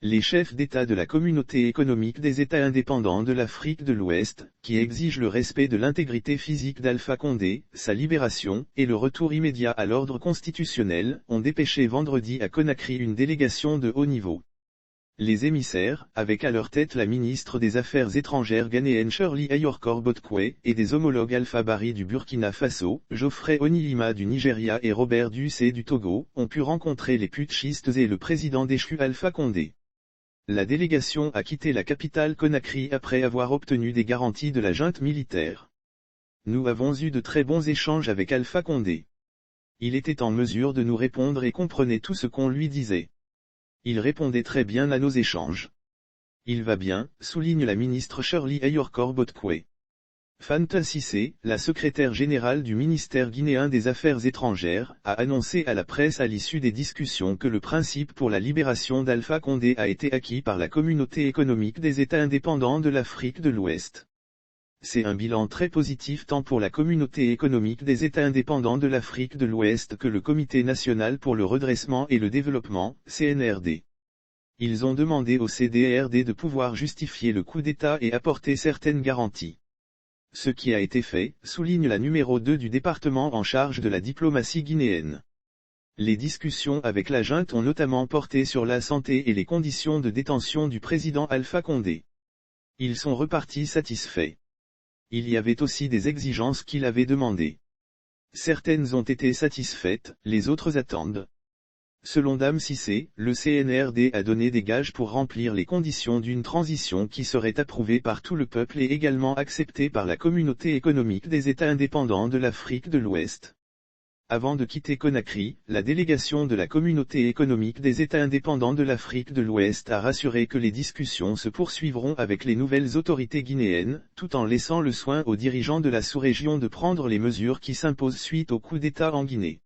Les chefs d'État de la Communauté économique des États indépendants de l'Afrique de l'Ouest, qui exigent le respect de l'intégrité physique d'Alpha Condé, sa libération, et le retour immédiat à l'ordre constitutionnel, ont dépêché vendredi à Conakry une délégation de haut niveau. Les émissaires, avec à leur tête la ministre des Affaires étrangères ghanéenne Shirley Ayorkor Botkwe, et des homologues Alpha Bari du Burkina Faso, Geoffrey Onilima du Nigeria et Robert Dussé du Togo, ont pu rencontrer les putschistes et le président déchu Alpha Condé. La délégation a quitté la capitale Conakry après avoir obtenu des garanties de la junte militaire. Nous avons eu de très bons échanges avec Alpha Condé. Il était en mesure de nous répondre et comprenait tout ce qu'on lui disait. Il répondait très bien à nos échanges. Il va bien, souligne la ministre Shirley Ayorkor Botkwe. Fanta Cissé, la secrétaire générale du ministère guinéen des Affaires étrangères, a annoncé à la presse à l'issue des discussions que le principe pour la libération d'Alpha Condé a été acquis par la Communauté économique des États indépendants de l'Afrique de l'Ouest. C'est un bilan très positif tant pour la Communauté économique des États indépendants de l'Afrique de l'Ouest que le Comité national pour le redressement et le développement, CNRD. Ils ont demandé au CDRD de pouvoir justifier le coup d'État et apporter certaines garanties. Ce qui a été fait, souligne la numéro 2 du département en charge de la diplomatie guinéenne. Les discussions avec la junte ont notamment porté sur la santé et les conditions de détention du président Alpha Condé. Ils sont repartis satisfaits. Il y avait aussi des exigences qu'il avait demandées. Certaines ont été satisfaites, les autres attendent. Selon Dame Cissé, le CNRD a donné des gages pour remplir les conditions d'une transition qui serait approuvée par tout le peuple et également acceptée par la Communauté économique des États indépendants de l'Afrique de l'Ouest. Avant de quitter Conakry, la délégation de la Communauté économique des États indépendants de l'Afrique de l'Ouest a rassuré que les discussions se poursuivront avec les nouvelles autorités guinéennes, tout en laissant le soin aux dirigeants de la sous-région de prendre les mesures qui s'imposent suite au coup d'État en Guinée.